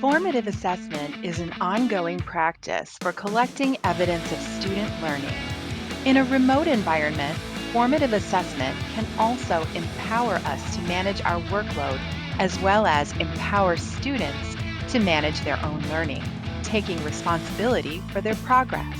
Formative assessment is an ongoing practice for collecting evidence of student learning. In a remote environment, formative assessment can also empower us to manage our workload as well as empower students to manage their own learning, taking responsibility for their progress.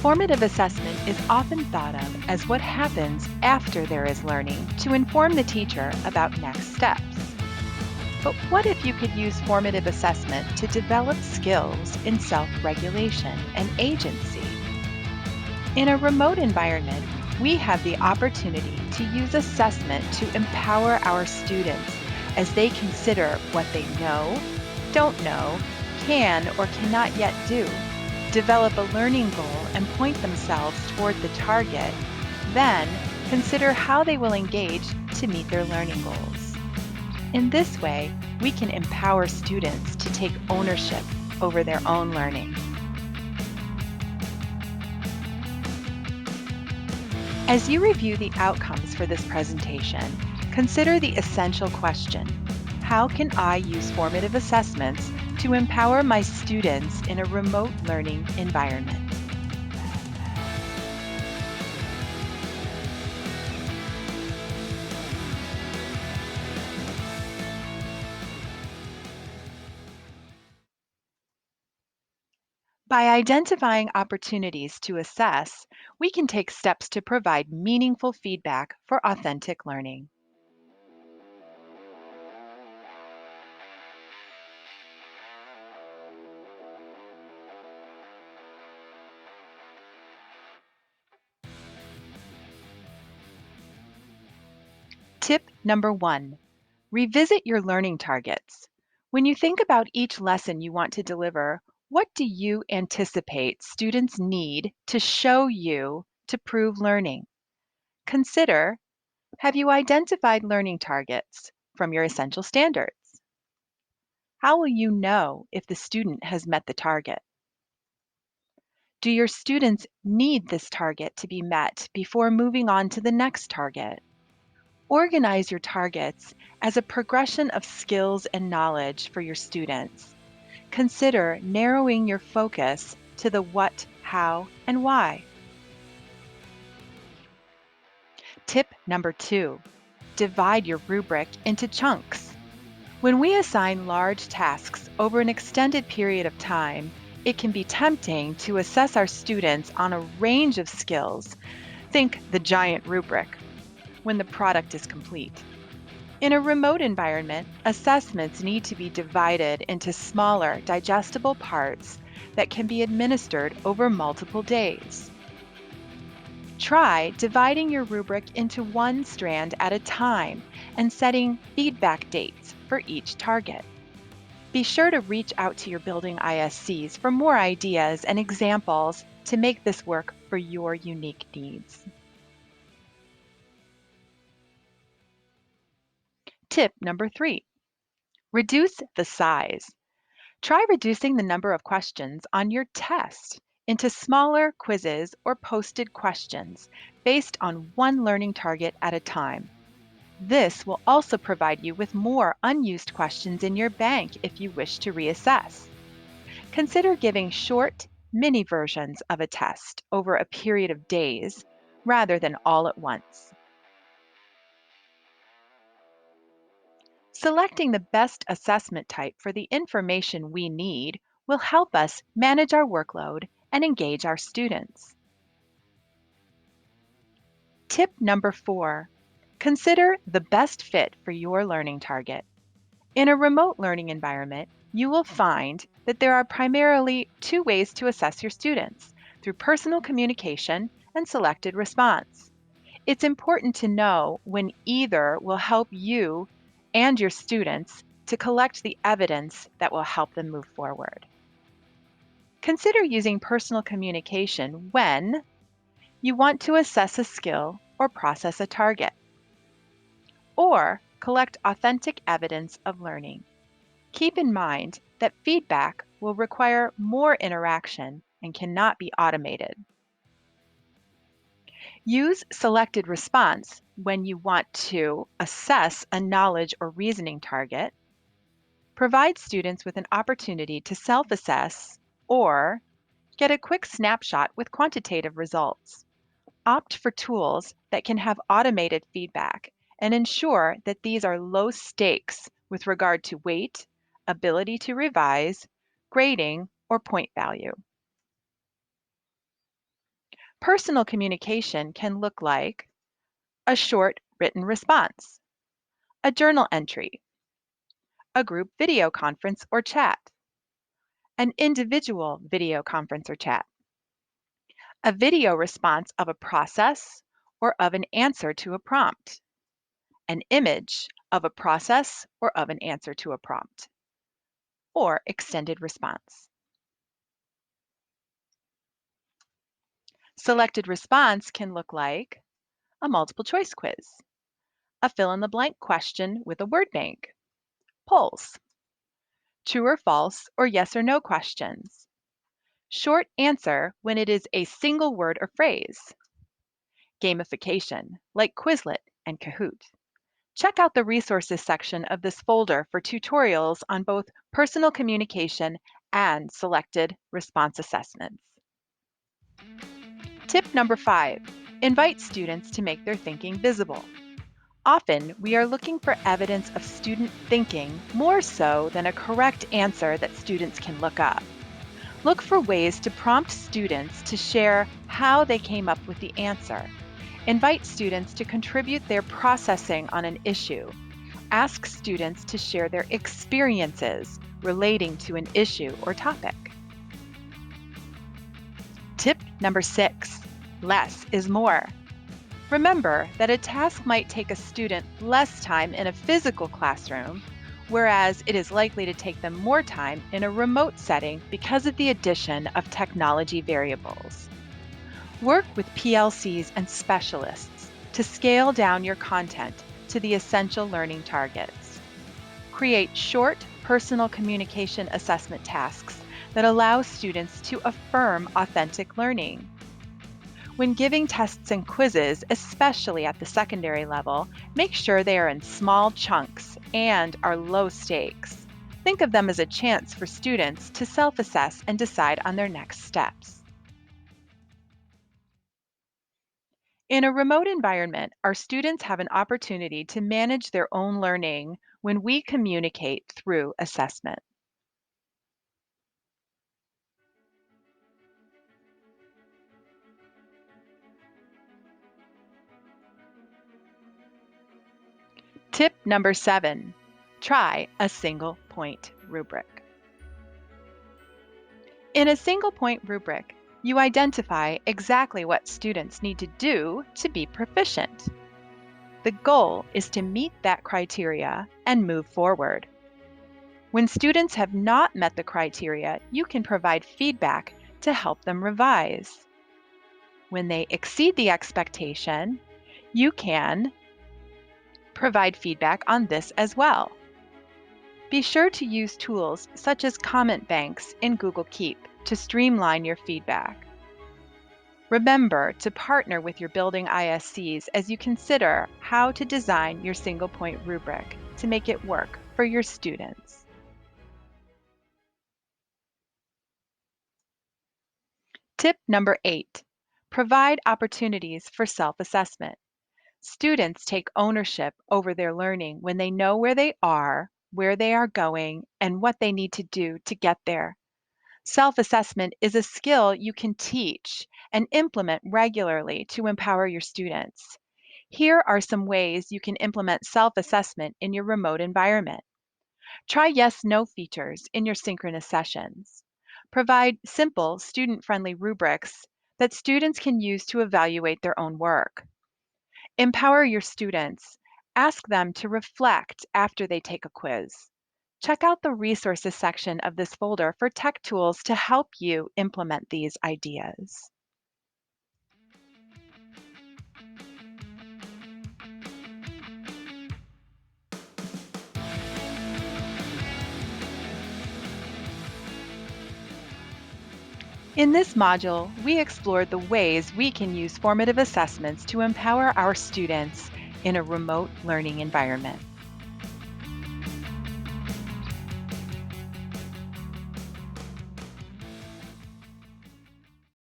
Formative assessment is often thought of as what happens after there is learning to inform the teacher about next steps. But what if you could use formative assessment to develop skills in self-regulation and agency? In a remote environment, we have the opportunity to use assessment to empower our students as they consider what they know, don't know, can or cannot yet do, develop a learning goal and point themselves toward the target, then consider how they will engage to meet their learning goals. In this way, we can empower students to take ownership over their own learning. As you review the outcomes for this presentation, consider the essential question: how can I use formative assessments to empower my students in a remote learning environment? By identifying opportunities to assess, we can take steps to provide meaningful feedback for authentic learning. Tip number 1, revisit your learning targets. When you think about each lesson you want to deliver, what do you anticipate students need to show you to prove learning? Consider, have you identified learning targets from your essential standards? How will you know if the student has met the target? Do your students need this target to be met before moving on to the next target? Organize your targets as a progression of skills and knowledge for your students. Consider narrowing your focus to the what, how, and why. Tip number 2, divide your rubric into chunks. When we assign large tasks over an extended period of time, it can be tempting to assess our students on a range of skills. Think the giant rubric when the product is complete. In a remote environment, assessments need to be divided into smaller, digestible parts that can be administered over multiple days. Try dividing your rubric into one strand at a time and setting feedback dates for each target. Be sure to reach out to your building ISCs for more ideas and examples to make this work for your unique needs. Tip number 3, reduce the size. Try reducing the number of questions on your test into smaller quizzes or posted questions based on one learning target at a time. This will also provide you with more unused questions in your bank if you wish to reassess. Consider giving short, mini versions of a test over a period of days rather than all at once. Selecting the best assessment type for the information we need will help us manage our workload and engage our students. Tip number 4, consider the best fit for your learning target. In a remote learning environment, you will find that there are primarily two ways to assess your students: through personal communication and selected response. It's important to know when either will help you and your students to collect the evidence that will help them move forward. Consider using personal communication when you want to assess a skill or process a target, or collect authentic evidence of learning. Keep in mind that feedback will require more interaction and cannot be automated. Use selected response when you want to assess a knowledge or reasoning target. Provide students with an opportunity to self-assess or get a quick snapshot with quantitative results. Opt for tools that can have automated feedback and ensure that these are low stakes with regard to weight, ability to revise, grading, or point value. Personal communication can look like a short written response, a journal entry, a group video conference or chat, an individual video conference or chat, a video response of a process or of an answer to a prompt, an image of a process or of an answer to a prompt, or extended response. Selected response can look like a multiple choice quiz, a fill in the blank question with a word bank, polls, true or false or yes or no questions, short answer when it is a single word or phrase, gamification like Quizlet and Kahoot. Check out the resources section of this folder for tutorials on both personal communication and selected response assessments. Tip number 5, invite students to make their thinking visible. Often, we are looking for evidence of student thinking more so than a correct answer that students can look up. Look for ways to prompt students to share how they came up with the answer. Invite students to contribute their processing on an issue. Ask students to share their experiences relating to an issue or topic. Tip number 6, less is more. Remember that a task might take a student less time in a physical classroom, whereas it is likely to take them more time in a remote setting because of the addition of technology variables. Work with PLCs and specialists to scale down your content to the essential learning targets. Create short, personal communication assessment tasks that allow students to affirm authentic learning. When giving tests and quizzes, especially at the secondary level, make sure they are in small chunks and are low stakes. Think of them as a chance for students to self-assess and decide on their next steps. In a remote environment, our students have an opportunity to manage their own learning when we communicate through assessment. Tip number 7, try a single point rubric. In a single point rubric, you identify exactly what students need to do to be proficient. The goal is to meet that criteria and move forward. When students have not met the criteria, you can provide feedback to help them revise. When they exceed the expectation, you can provide feedback on this as well. Be sure to use tools such as comment banks in Google Keep to streamline your feedback. Remember to partner with your building ISCs as you consider how to design your single point rubric to make it work for your students. Tip number 8, provide opportunities for self-assessment. Students take ownership over their learning when they know where they are going, and what they need to do to get there. Self-assessment is a skill you can teach and implement regularly to empower your students. Here are some ways you can implement self-assessment in your remote environment. Try yes/no features in your synchronous sessions. Provide simple, student-friendly rubrics that students can use to evaluate their own work. Empower your students. Ask them to reflect after they take a quiz. Check out the resources section of this folder for tech tools to help you implement these ideas. In this module, we explored the ways we can use formative assessments to empower our students in a remote learning environment.